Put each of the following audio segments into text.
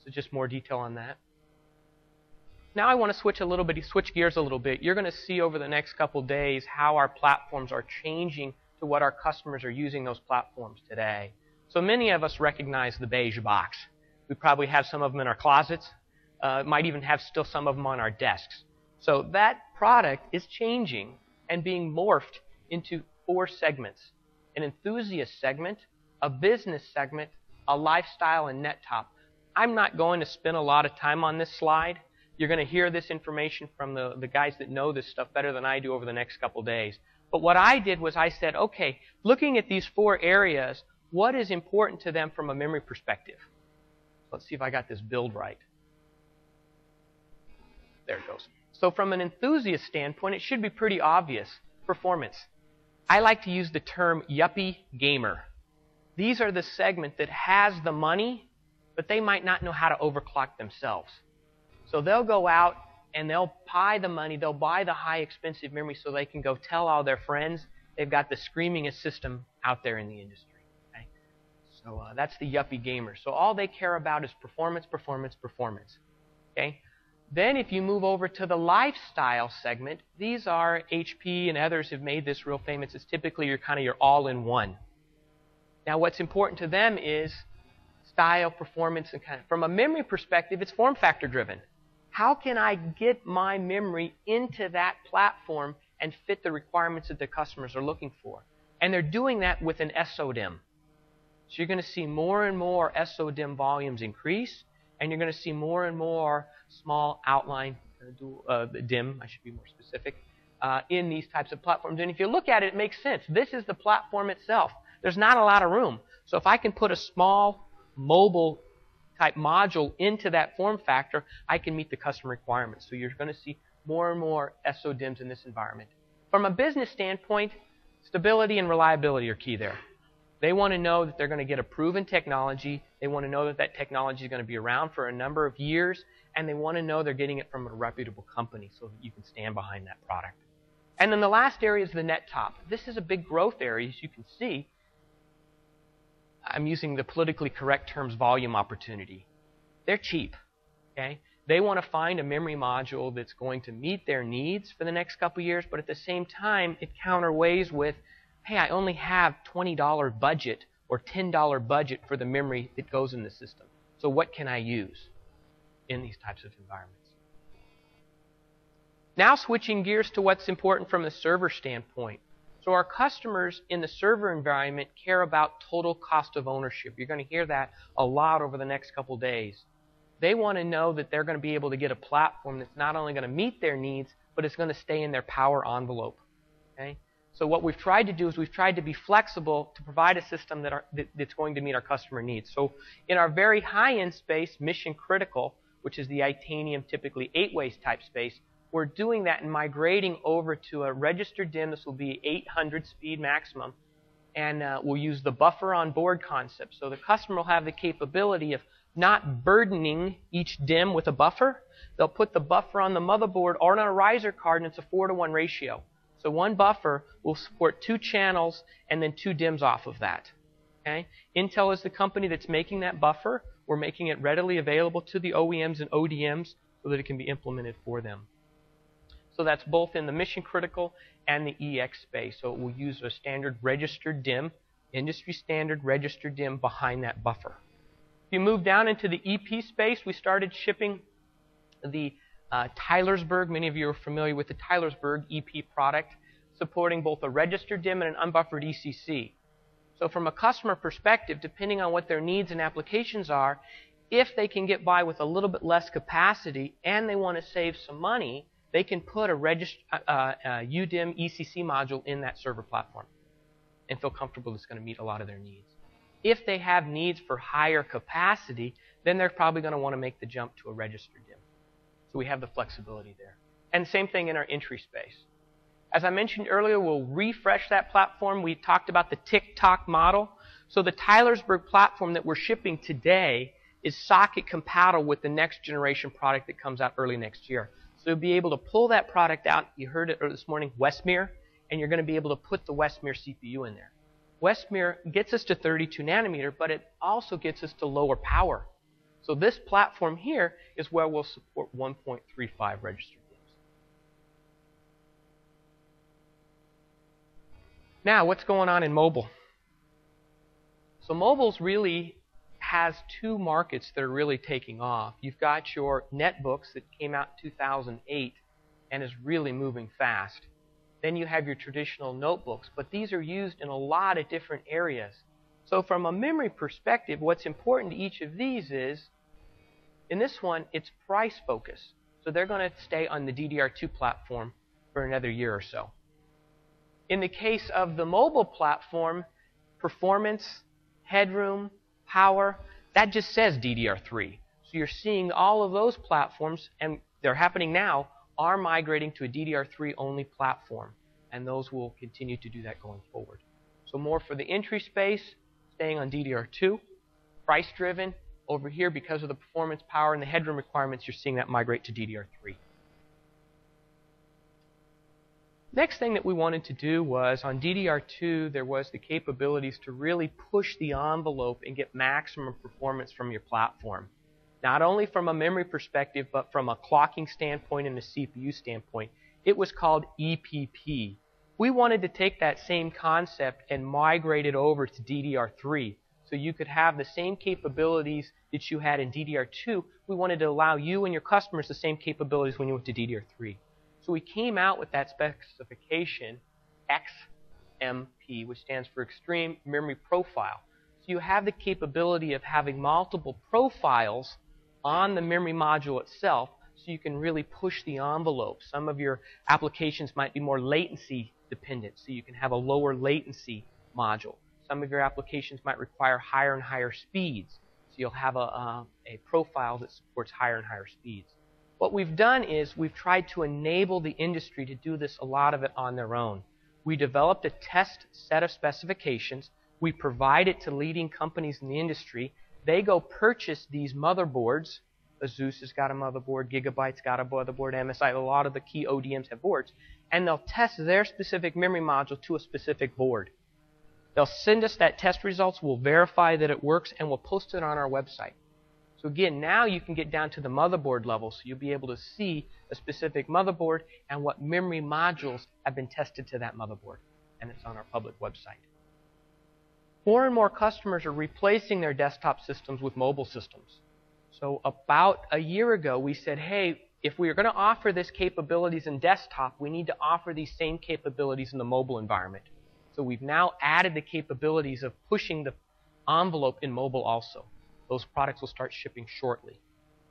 So just more detail on that. Now I want to switch gears a little bit. You're going to see over the next couple days how our platforms are changing to what our customers are using those platforms today. So many of us recognize the beige box. We probably have some of them in our closets. Might even have still some of them on our desks. So that product is changing and being morphed into 4 segments. An enthusiast segment, a business segment, a lifestyle, and net top. I'm not going to spend a lot of time on this slide. You're going to hear this information from the guys that know this stuff better than I do over the next couple days. But what I did was I said, okay, looking at these 4 areas, what is important to them from a memory perspective? Let's see if I got this build right. There it goes. So from an enthusiast standpoint, it should be pretty obvious. Performance. I like to use the term yuppie gamer. These are the segment that has the money, but they might not know how to overclock themselves. So they'll go out and they'll buy the money, they'll buy the high expensive memory so they can go tell all their friends they've got the screamingest system out there in the industry. Okay? So that's the yuppie gamer. So all they care about is performance, performance, performance. Okay? Then if you move over to the lifestyle segment, these are HP and others have made this real famous. It's typically your all-in-one. Now what's important to them is style, performance, and from a memory perspective, it's form factor driven. How can I get my memory into that platform and fit the requirements that the customers are looking for? And they're doing that with an SODIMM. So you're going to see more and more SODIMM volumes increase, and you're going to see more and more small outline DIMM, I should be more specific, in these types of platforms. And if you look at it, it makes sense. This is the platform itself. There's not a lot of room. So if I can put a small mobile type module into that form factor, I can meet the customer requirements. So you're going to see more and more SODIMMs in this environment. From a business standpoint, stability and reliability are key there. They want to know that they're going to get a proven technology. They want to know that that technology is going to be around for a number of years. And they want to know they're getting it from a reputable company so that you can stand behind that product. And then the last area is the net top. This is a big growth area, as you can see. I'm using the politically correct terms, volume opportunity. They're cheap. Okay? They want to find a memory module that's going to meet their needs for the next couple of years, but at the same time, it counterweighs with, hey, I only have $20 budget or $10 budget for the memory that goes in the system. So what can I use in these types of environments? Now switching gears to what's important from the server standpoint. So our customers in the server environment care about total cost of ownership. You're going to hear that a lot over the next couple days. They want to know that they're going to be able to get a platform that's not only going to meet their needs, but it's going to stay in their power envelope. Okay? So what we've tried to do is we've tried to be flexible to provide a system that's going to meet our customer needs. So in our very high-end space, mission critical, which is the Itanium, typically 8-ways type space, we're doing that and migrating over to a registered DIMM. This will be 800 speed maximum. And we'll use the buffer on board concept. So the customer will have the capability of not burdening each DIMM with a buffer. They'll put the buffer on the motherboard or on a riser card, and it's a 4-to-1 ratio. So one buffer will support 2 channels and then 2 DIMMs off of that. Okay? Intel is the company that's making that buffer. We're making it readily available to the OEMs and ODMs so that it can be implemented for them. So that's both in the mission critical and the EX space. So it will use a standard registered DIMM, industry standard registered DIMM behind that buffer. If you move down into the EP space, we started shipping the Tylersburg. Many of you are familiar with the Tylersburg EP product, supporting both a registered DIMM and an unbuffered ECC. So from a customer perspective, depending on what their needs and applications are, if they can get by with a little bit less capacity and they want to save some money, they can put a UDIMM ECC module in that server platform and feel comfortable it's going to meet a lot of their needs. If they have needs for higher capacity, then they're probably going to want to make the jump to a registered DIMM. So we have the flexibility there. And same thing in our entry space. As I mentioned earlier, we'll refresh that platform. We talked about the tick-tock model. So the Tylersburg platform that we're shipping today is socket compatible with the next generation product that comes out early next year. So you'll be able to pull that product out. You heard it this morning, Westmere, and you're going to be able to put the Westmere CPU in there. Westmere gets us to 32 nanometer, but it also gets us to lower power. So this platform here is where we'll support 1.35 registered games. Now, what's going on in mobile? So mobile's really has two markets that are really taking off. You've got your netbooks that came out in 2008 and is really moving fast. Then you have your traditional notebooks, but these are used in a lot of different areas. So from a memory perspective, what's important to each of these is, in this one, it's price focus. So they're going to stay on the DDR2 platform for another year or so. In the case of the mobile platform, performance, headroom, power, that just says DDR3. So you're seeing all of those platforms, and they're happening now, are migrating to a DDR3 only platform. And those will continue to do that going forward. So more for the entry space, staying on DDR2. Price driven, over here because of the performance, power, and the headroom requirements, you're seeing that migrate to DDR3. Next thing that we wanted to do was, on DDR2, there was the capabilities to really push the envelope and get maximum performance from your platform. Not only from a memory perspective, but from a clocking standpoint and a CPU standpoint. It was called EPP. We wanted to take that same concept and migrate it over to DDR3. So you could have the same capabilities that you had in DDR2. We wanted to allow you and your customers the same capabilities when you went to DDR3. So we came out with that specification, XMP, which stands for Extreme Memory Profile. So you have the capability of having multiple profiles on the memory module itself, so you can really push the envelope. Some of your applications might be more latency dependent, so you can have a lower latency module. Some of your applications might require higher and higher speeds, so you'll have a profile that supports higher and higher speeds. What we've done is we've tried to enable the industry to do this, a lot of it on their own. We developed a test set of specifications. We provide it to leading companies in the industry. They go purchase these motherboards. Asus has got a motherboard, Gigabyte's got a motherboard, MSI, a lot of the key ODMs have boards. And they'll test their specific memory module to a specific board. They'll send us that test results, we'll verify that it works, and we'll post it on our website. So again, now you can get down to the motherboard level, so you'll be able to see a specific motherboard and what memory modules have been tested to that motherboard. And it's on our public website. More and more customers are replacing their desktop systems with mobile systems. So about a year ago, we said, hey, if we are going to offer this capabilities in desktop, we need to offer these same capabilities in the mobile environment. So we've now added the capabilities of pushing the envelope in mobile also. Those products will start shipping shortly.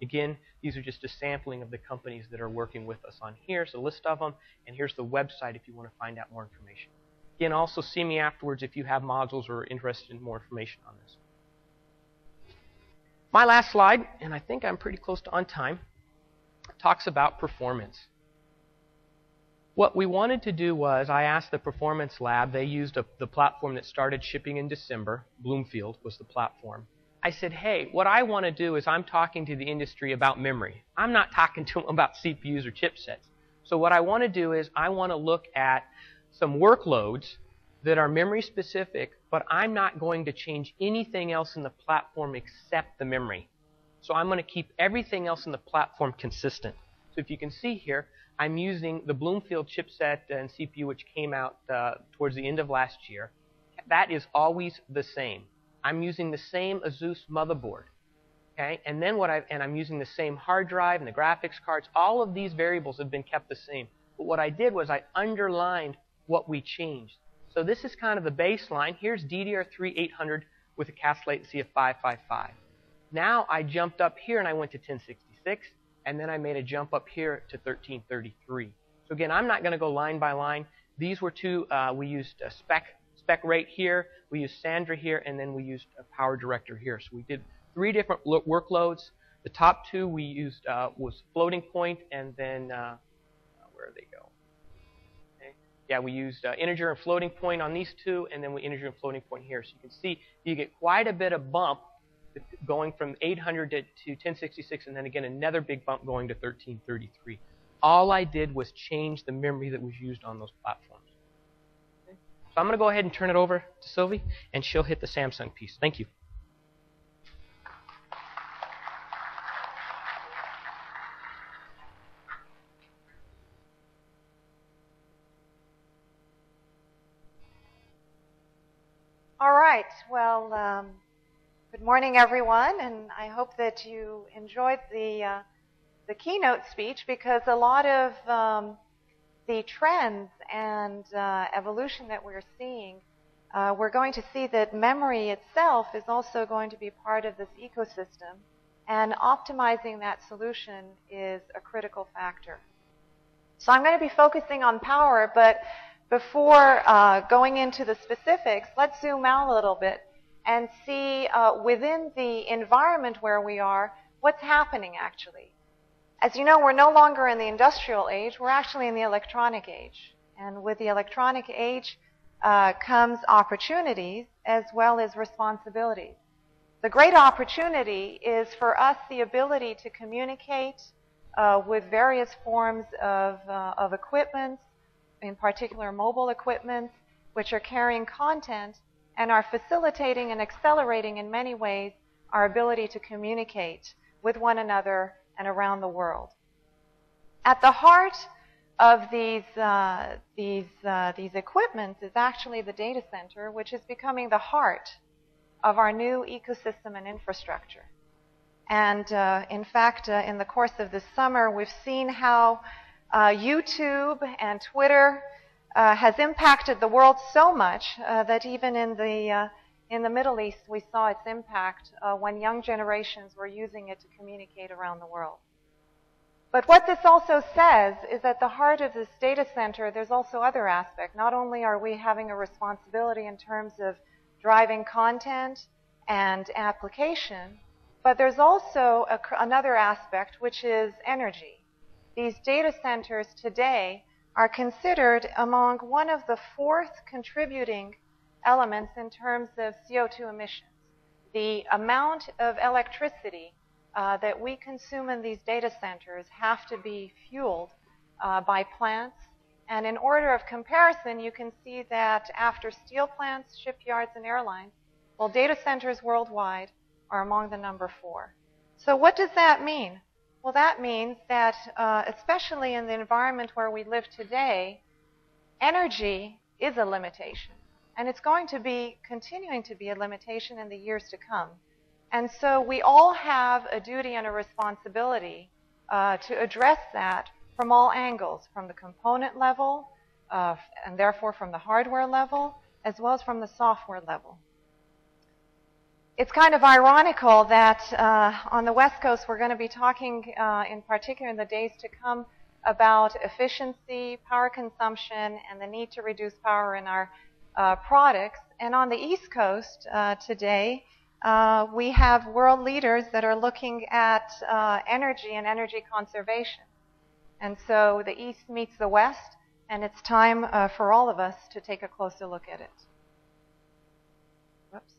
Again, these are just a sampling of the companies that are working with us on here. It's a list of them, and here's the website if you want to find out more information. Again, also see me afterwards if you have modules or are interested in more information on this. My last slide, and I think I'm pretty close to on time, talks about performance. What we wanted to do was, I asked the Performance Lab, they used the platform that started shipping in December. Bloomfield was the platform. I said, hey, what I want to do is I'm talking to the industry about memory. I'm not talking to them about CPUs or chipsets. So what I want to do is I want to look at some workloads that are memory specific, but I'm not going to change anything else in the platform except the memory. So I'm going to keep everything else in the platform consistent. So if you can see here, I'm using the Bloomfield chipset and CPU, which came out towards the end of last year. That is always the same. I'm using the same Asus motherboard. Okay? And then I'm using the same hard drive and the graphics cards. All of these variables have been kept the same. But what I did was I underlined what we changed. So this is kind of the baseline. Here's DDR3 800 with a cache latency of 555. Now I jumped up here and I went to 1066, and then I made a jump up here to 1333. So again, I'm not going to go line by line. These were two, we used a spec rate here, we used Sandra here, and then we used a power director here. So we did 3 different workloads. The top 2 we used was floating point, and then where did they go? Okay. Yeah, we used integer and floating point on these 2, and then we integer and floating point here. So you can see you get quite a bit of bump going from 800 to 1066, and then again another big bump going to 1333. All I did was change the memory that was used on those platforms. Okay. So I'm going to go ahead and turn it over to Sylvie, and she'll hit the Samsung piece. Thank you. right. Well, good morning, everyone, and I hope that you enjoyed the keynote speech, because a lot of the trends and evolution that we're seeing, we're going to see that memory itself is also going to be part of this ecosystem, and optimizing that solution is a critical factor. So I'm going to be focusing on power, but before going into the specifics, let's zoom out a little bit and see within the environment where we are, what's happening actually. As you know, we're no longer in the industrial age, we're actually in the electronic age. And with the electronic age comes opportunities as well as responsibilities. The great opportunity is for us the ability to communicate with various forms of equipment, in particular mobile equipment, which are carrying content and are facilitating and accelerating in many ways our ability to communicate with one another and around the world. At the heart of these equipments is actually the data center, which is becoming the heart of our new ecosystem and infrastructure. And in fact, in the course of this summer, we've seen how YouTube and Twitter has impacted the world so much that even in the Middle East, we saw its impact when young generations were using it to communicate around the world. But what this also says is at the heart of this data center, there's also other aspects. Not only are we having a responsibility in terms of driving content and application, but there's also another aspect, which is energy. These data centers today are considered among one of the 4th contributing elements in terms of CO2 emissions. The amount of electricity that we consume in these data centers have to be fueled by plants. And in order of comparison, you can see that after steel plants, shipyards, and airlines, well, data centers worldwide are among the number 4. So what does that mean? Well, that means that especially in the environment where we live today, energy is a limitation. And it's going to be continuing to be a limitation in the years to come. And so we all have a duty and a responsibility to address that from all angles, from the component level, and therefore from the hardware level, as well as from the software level. It's kind of ironical that on the West Coast we're going to be talking in particular in the days to come about efficiency, power consumption, and the need to reduce power in our products. And on the East Coast today, we have world leaders that are looking at energy and energy conservation. And so the East meets the West, and it's time for all of us to take a closer look at it. Whoops.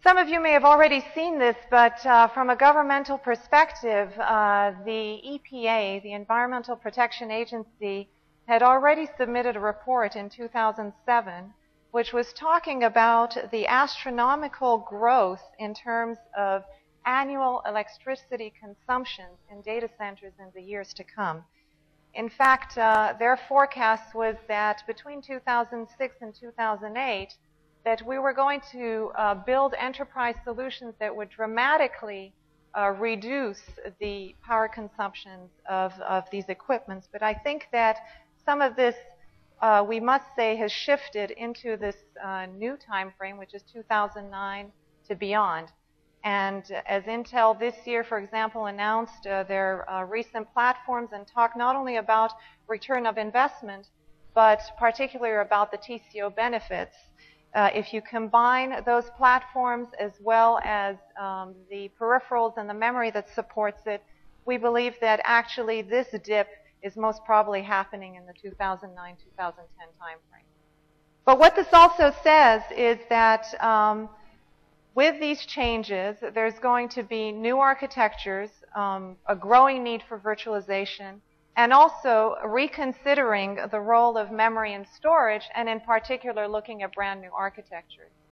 Some of you may have already seen this, but from a governmental perspective, the EPA, the Environmental Protection Agency, had already submitted a report in 2007 which was talking about the astronomical growth in terms of annual electricity consumption in data centers in the years to come. In fact, their forecast was that between 2006 and 2008, that we were going to build enterprise solutions that would dramatically reduce the power consumptions of these equipments. But I think that some of this, we must say, has shifted into this new time frame, which is 2009 to beyond. And as Intel this year, for example, announced their recent platforms and talked not only about return of investment, but particularly about the TCO benefits. If you combine those platforms as well as the peripherals and the memory that supports it, we believe that actually this dip is most probably happening in the 2009-2010 timeframe. But what this also says is that with these changes, there's going to be new architectures, a growing need for virtualization, and also reconsidering the role of memory and storage, and in particular looking at brand new architectures.